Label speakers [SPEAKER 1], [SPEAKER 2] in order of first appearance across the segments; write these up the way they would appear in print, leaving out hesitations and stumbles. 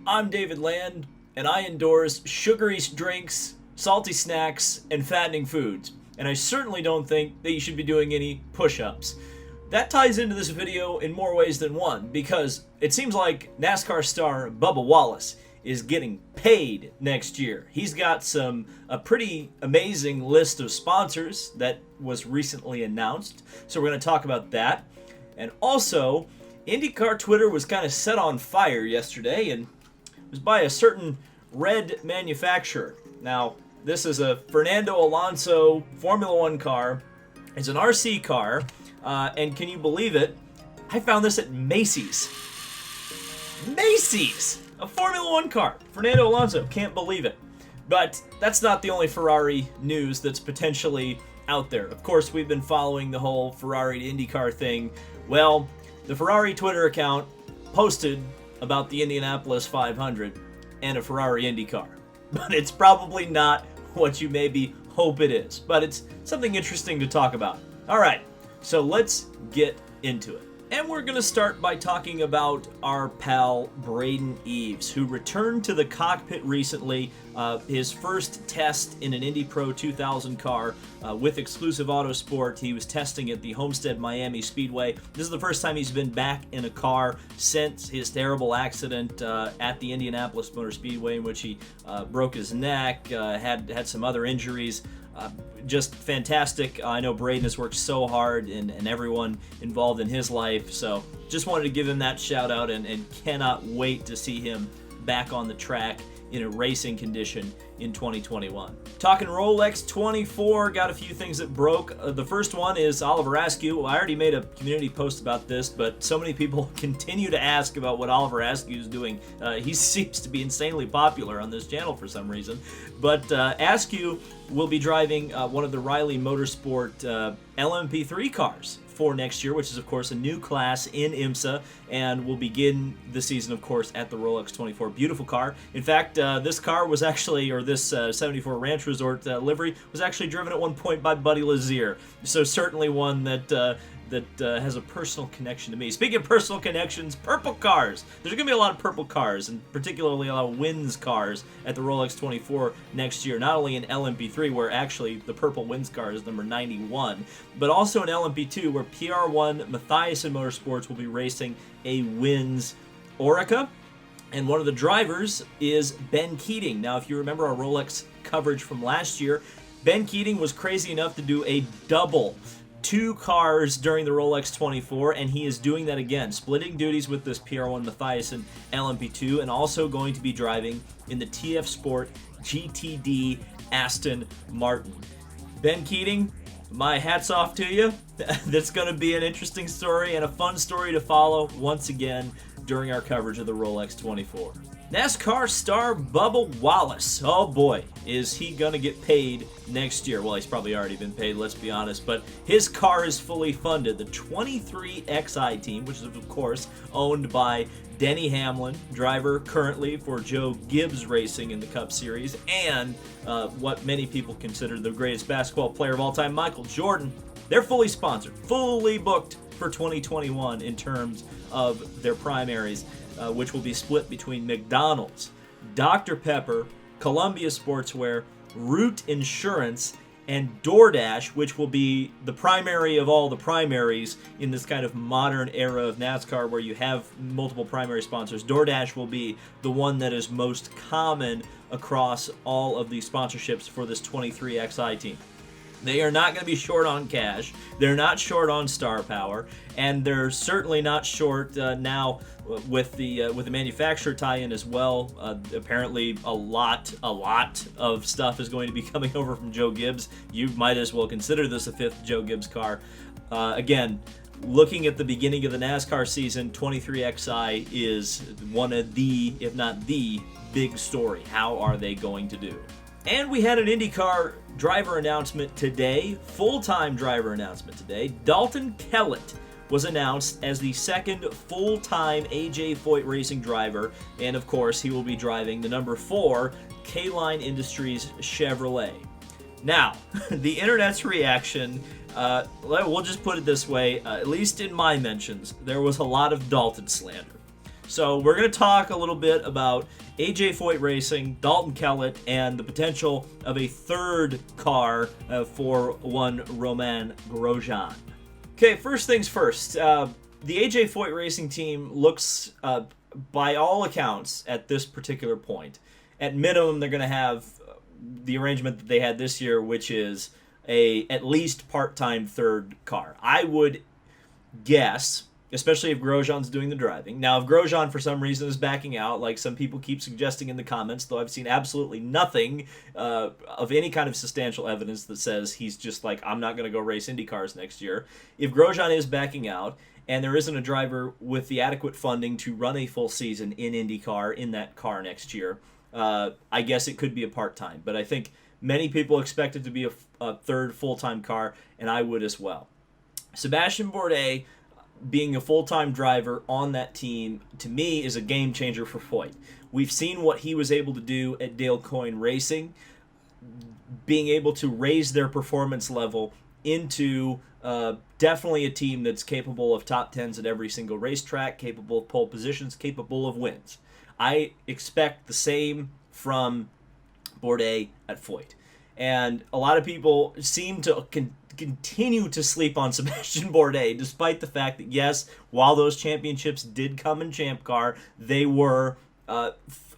[SPEAKER 1] I'm David Land, and I endorse sugary drinks, salty snacks, and fattening foods. And I certainly don't think that you should be doing any push-ups. That ties into this video in more ways than one, because it seems like NASCAR star Bubba Wallace is getting paid next year. He's got a pretty amazing list of sponsors that was recently announced, so we're going to talk about that. And also, IndyCar Twitter was kind of set on fire yesterday, and it was by a certain red manufacturer. Now, this is a Fernando Alonso Formula One car. It's an RC car, and can you believe it? I found this at Macy's. Macy's! A Formula One car. Fernando Alonso, can't believe it. But that's not the only Ferrari news that's potentially out there. Of course, we've been following the whole Ferrari to IndyCar thing. Well, the Ferrari Twitter account posted about the Indianapolis 500 and a Ferrari Indy car. But it's probably not what you maybe hope it is. But it's something interesting to talk about. Alright, so let's get into it. And we're going to start by talking about our pal Braden Eves, who returned to the cockpit recently, his first test in an Indy Pro 2000 car with Exclusive Autosport. He was testing at the Homestead Miami Speedway. This is the first time he's been back in a car since his terrible accident at the Indianapolis Motor Speedway, in which he broke his neck, had some other injuries. Just fantastic. I know Braden has worked so hard and everyone involved in his life, so just wanted to give him that shout out and cannot wait to see him back on the track in a racing condition in 2021. Talking Rolex 24, got a few things that broke. The first one is Oliver Askew. Well, I already made a community post about this, but so many people continue to ask about what Oliver Askew is doing. He seems to be insanely popular on this channel for some reason. But Askew will be driving one of the Riley Motorsport LMP3 cars for next year, which is, of course, a new class in IMSA, and will begin the season, of course, at the Rolex 24. Beautiful car. In fact, this car was actually, or this 74 Ranch Resort livery, was actually driven at one point by Buddy Lazier. So certainly one that has a personal connection to me. Speaking of personal connections, purple cars. There's going to be a lot of purple cars, and particularly a lot of Wins cars at the Rolex 24 next year. Not only in LMP3, where actually the purple Wins car is number 91, but also in LMP2, where PR1 Mathiasen Motorsports will be racing a Wins Orica. And one of the drivers is Ben Keating. Now, if you remember our Rolex coverage from last year, Ben Keating was crazy enough to do a double 2 cars during the Rolex 24, and he is doing that again, splitting duties with this PR1 Mathiasen LMP2, and also going to be driving in the TF Sport GTD Aston Martin. Ben Keating, my hat's off to you. That's going to be an interesting story and a fun story to follow once again during our coverage of the Rolex 24. NASCAR star Bubba Wallace. Oh boy, is he gonna get paid next year? Well, he's probably already been paid, let's be honest, but his car is fully funded. The 23XI team, which is of course owned by Denny Hamlin, driver currently for Joe Gibbs Racing in the Cup Series, and what many people consider the greatest basketball player of all time, Michael Jordan. They're fully sponsored, fully booked for 2021 in terms of their primaries, which will be split between McDonald's, Dr. Pepper, Columbia Sportswear, Root Insurance, and DoorDash, which will be the primary of all the primaries in this kind of modern era of NASCAR where you have multiple primary sponsors. DoorDash will be the one that is most common across all of the sponsorships for this 23XI team. They are not going to be short on cash. They're not short on star power, and they're certainly not short now with the manufacturer tie-in as well. Apparently, a lot of stuff is going to be coming over from Joe Gibbs. You might as well consider this a 5th Joe Gibbs car. Again, looking at the beginning of the NASCAR season, 23XI is one of the, if not the, big story. How are they going to do? And we had an IndyCar driver announcement today, full-time driver announcement today. Dalton Keller was announced as the 2nd full-time AJ Foyt Racing driver, and of course he will be driving the number 4 K-Line Industries Chevrolet. Now, the internet's reaction, we'll just put it this way, at least in my mentions, there was a lot of Dalton slander. So we're going to talk a little bit about AJ Foyt Racing, Dalton Keller, and the potential of a third car for one Romain Grosjean. Okay, first things first. The AJ Foyt Racing team looks, by all accounts, at this particular point, at minimum, they're going to have the arrangement that they had this year, which is a at least part-time third car. I would guess, especially if Grosjean's doing the driving. Now, if Grosjean for some reason is backing out, like some people keep suggesting in the comments, though I've seen absolutely nothing of any kind of substantial evidence that says he's just like, I'm not going to go race Indy cars next year. If Grosjean is backing out, and there isn't a driver with the adequate funding to run a full season in IndyCar in that car next year, I guess it could be a part-time. But I think many people expect it to be a third full-time car, and I would as well. Sebastian Bourdais being a full-time driver on that team, to me, is a game changer for Foyt. We've seen what he was able to do at Dale Coyne Racing, being able to raise their performance level into definitely a team that's capable of top tens at every single racetrack, capable of pole positions, capable of wins. I expect the same from Bourdais at Foyt. And a lot of people seem to continue to sleep on Sebastian Bourdais, despite the fact that, yes, while those championships did come in Champ Car, they were,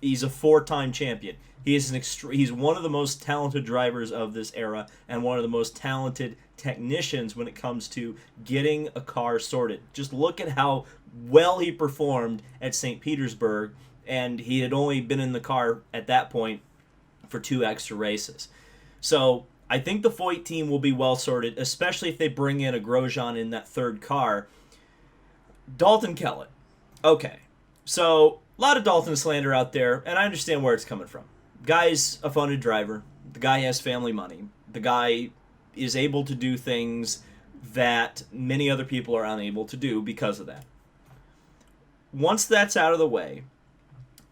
[SPEAKER 1] he's a four-time champion. He is he's one of the most talented drivers of this era and one of the most talented technicians when it comes to getting a car sorted. Just look at how well he performed at St. Petersburg, and he had only been in the car at that point for 2 extra races. So I think the Foyt team will be well sorted, especially if they bring in a Grosjean in that third car. Dalton Keller. Okay, so a lot of Dalton slander out there, and I understand where it's coming from. Guy's a funded driver. The guy has family money. The guy is able to do things that many other people are unable to do because of that. Once that's out of the way,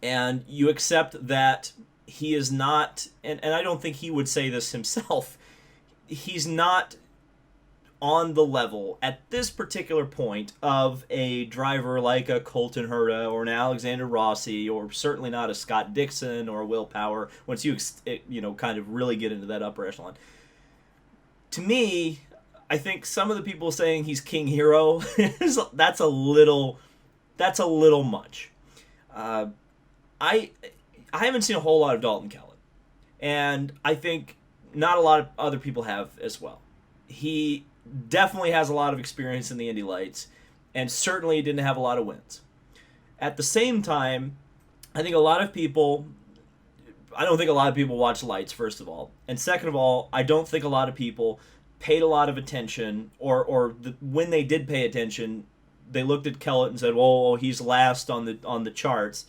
[SPEAKER 1] and you accept that he is not, and I don't think he would say this himself, he's not on the level at this particular point of a driver like a Colton Herta or an Alexander Rossi, or certainly not a Scott Dixon or a Will Power, once you kind of really get into that upper echelon. To me, I think some of the people saying he's King Hero, that's a little much. I haven't seen a whole lot of Dalton Keller, and I think not a lot of other people have as well. He definitely has a lot of experience in the Indy Lights, and certainly didn't have a lot of wins. At the same time, I don't think a lot of people watch Lights, first of all. And second of all, I don't think a lot of people paid a lot of attention, when they did pay attention, they looked at Kellett and said, well, he's last on the charts.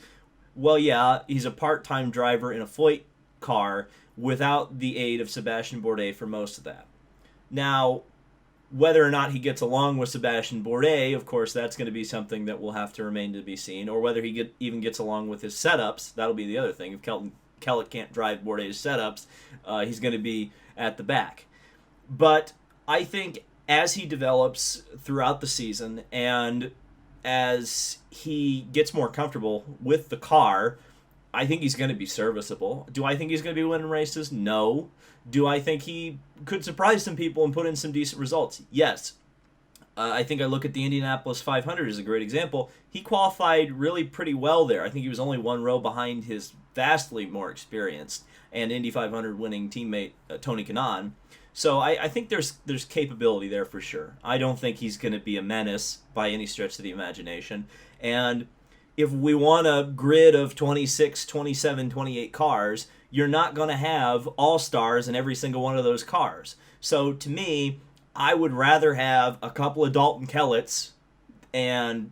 [SPEAKER 1] Well, yeah, he's a part-time driver in a Foyt car without the aid of Sebastian Bourdais for most of that. Now, whether or not he gets along with Sebastian Bourdais, of course, that's going to be something that will have to remain to be seen, or whether he even gets along with his setups. That'll be the other thing. If Kellett can't drive Bourdais' setups, he's going to be at the back. But I think as he develops throughout the season and as he gets more comfortable with the car, I think he's going to be serviceable. Do I think he's going to be winning races? No. Do I think he could surprise some people and put in some decent results? Yes. I think I look at the Indianapolis 500 as a great example. He qualified really pretty well there. I think he was only 1 row behind his vastly more experienced and Indy 500 winning teammate Tony Kanaan. So I think there's capability there for sure. I don't think he's going to be a menace by any stretch of the imagination. And if we want a grid of 26, 27, 28 cars, you're not going to have all-stars in every single one of those cars. So to me, I would rather have a couple of Dalton Kelletts and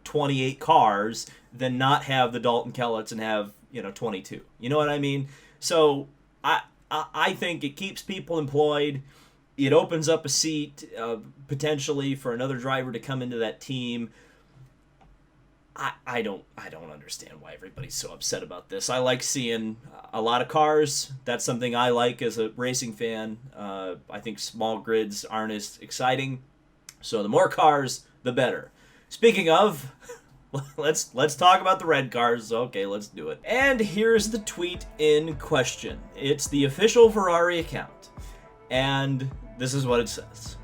[SPEAKER 1] 28 cars than not have the Dalton Kelletts and have 22. You know what I mean? So I think it keeps people employed. It opens up a seat potentially for another driver to come into that team. I don't understand why everybody's so upset about this. I like seeing a lot of cars. That's something I like as a racing fan. I think small grids aren't as exciting. So the more cars, the better. Speaking of, Let's talk about the red cars. Okay, let's do it. And here's the tweet in question. It's the official Ferrari account, and this is what it says: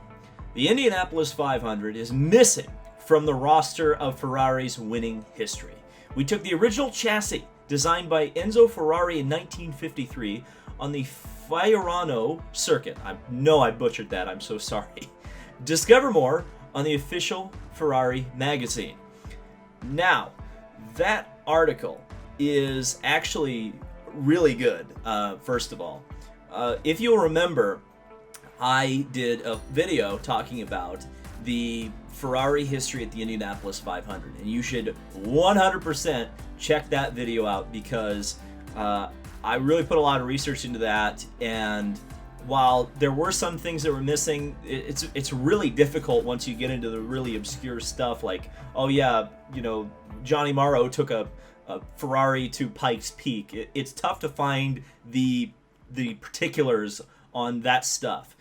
[SPEAKER 1] the Indianapolis 500 is missing from the roster of Ferrari's winning history. We took the original chassis designed by Enzo Ferrari in 1953 on the Fiorano circuit. I know I butchered that. I'm so sorry. Discover more on the official Ferrari magazine. Now, that article is actually really good, first of all. If you'll remember, I did a video talking about the Ferrari history at the Indianapolis 500, and you should 100% check that video out because I really put a lot of research into that, and while there were some things that were missing, it's really difficult once you get into the really obscure stuff like, oh yeah, you know, Johnny Morrow took a Ferrari to Pikes Peak. It's tough to find the particulars on that stuff.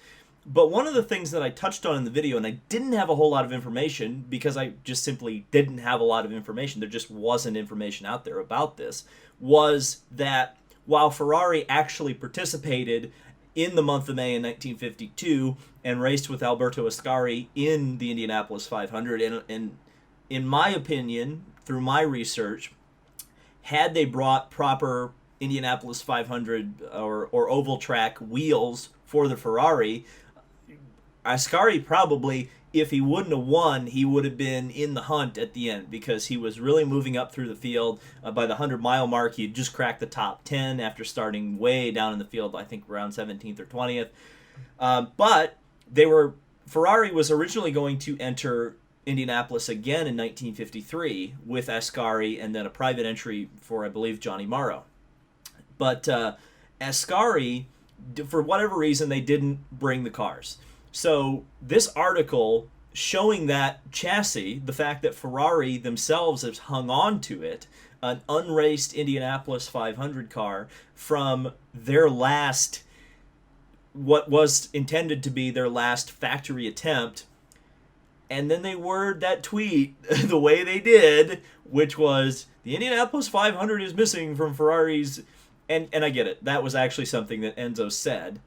[SPEAKER 1] But one of the things that I touched on in the video, and I didn't have a whole lot of information because I just simply didn't have a lot of information, there just wasn't information out there about this, was that while Ferrari actually participated in the month of May in 1952 and raced with Alberto Ascari in the Indianapolis 500, and in my opinion, through my research, had they brought proper Indianapolis 500 or oval track wheels for the Ferrari, Ascari probably, if he wouldn't have won, he would have been in the hunt at the end because he was really moving up through the field. By the 100-mile mark, he had just cracked the top 10 after starting way down in the field, I think around 17th or 20th. But Ferrari was originally going to enter Indianapolis again in 1953 with Ascari and then a private entry for, I believe, Johnny Morrow. But Ascari, for whatever reason, they didn't bring the cars. So this article showing that chassis, the fact that Ferrari themselves has hung on to it, an unraced Indianapolis 500 car from their last, what was intended to be their last factory attempt, and then they word that tweet the way they did, which was, the Indianapolis 500 is missing from Ferrari's, and I get it, that was actually something that Enzo said.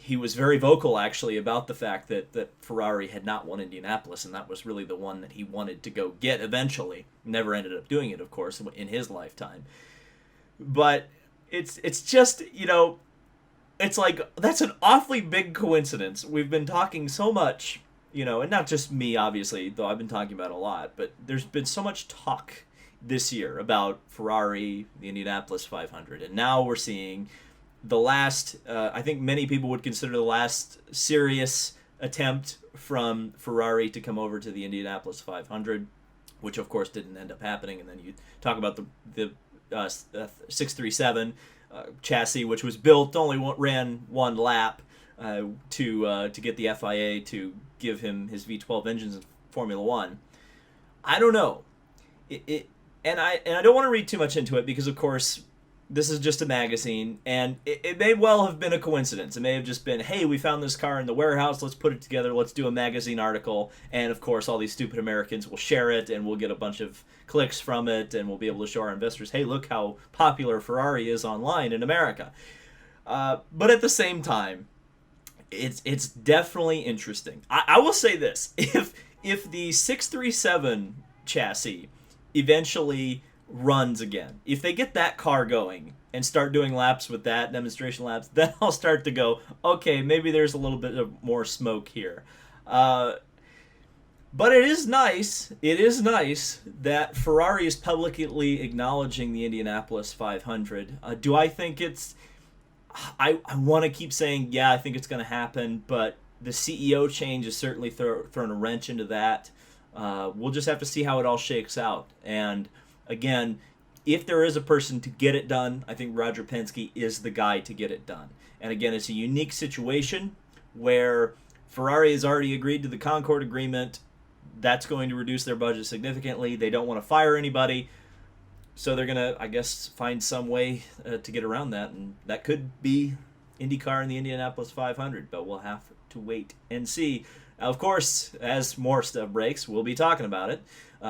[SPEAKER 1] He was very vocal, actually, about the fact that Ferrari had not won Indianapolis, and that was really the one that he wanted to go get eventually. Never ended up doing it, of course, in his lifetime. But it's just, you know, it's like, that's an awfully big coincidence. We've been talking so much, you know, and not just me, obviously, though I've been talking about it a lot, but there's been so much talk this year about Ferrari, the Indianapolis 500, and now we're seeing the last, I think many people would consider the last serious attempt from Ferrari to come over to the Indianapolis 500, which of course didn't end up happening. And then you talk about the 637 chassis, which was built, only ran one lap to get the FIA to give him his V12 engines in Formula One. I don't know, and I don't want to read too much into it because of course this is just a magazine, and it may well have been a coincidence. It may have just been, hey, we found this car in the warehouse, let's put it together, let's do a magazine article, and of course all these stupid Americans will share it, and we'll get a bunch of clicks from it, and we'll be able to show our investors, hey, look how popular Ferrari is online in America. But at the same time, it's definitely interesting. I will say this, if the 637 chassis eventually runs again, if they get that car going and start doing laps with that, demonstration laps, then I'll start to go, okay, maybe there's a little bit of more smoke here. But it is nice that Ferrari is publicly acknowledging the Indianapolis 500. Do I think it's, I want to keep saying, yeah, I think it's going to happen, but the CEO change has certainly thrown a wrench into that. We'll just have to see how it all shakes out. And again, if there is a person to get it done, I think Roger Penske is the guy to get it done. And again, it's a unique situation where Ferrari has already agreed to the Concord Agreement. That's going to reduce their budget significantly. They don't want to fire anybody. So they're going to, I guess, find some way to get around that. And that could be IndyCar and the Indianapolis 500. But we'll have to wait and see. Of course, as more stuff breaks, we'll be talking about it.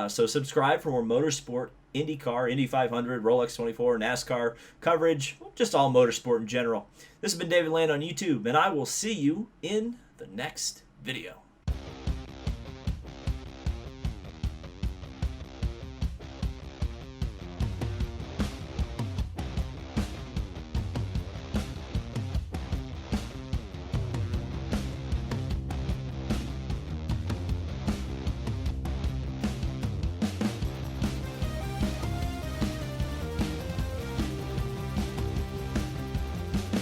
[SPEAKER 1] So subscribe for more motorsport, IndyCar, Indy 500, Rolex 24, NASCAR coverage, just all motorsport in general. This has been David Land on YouTube, and I will see you in the next video.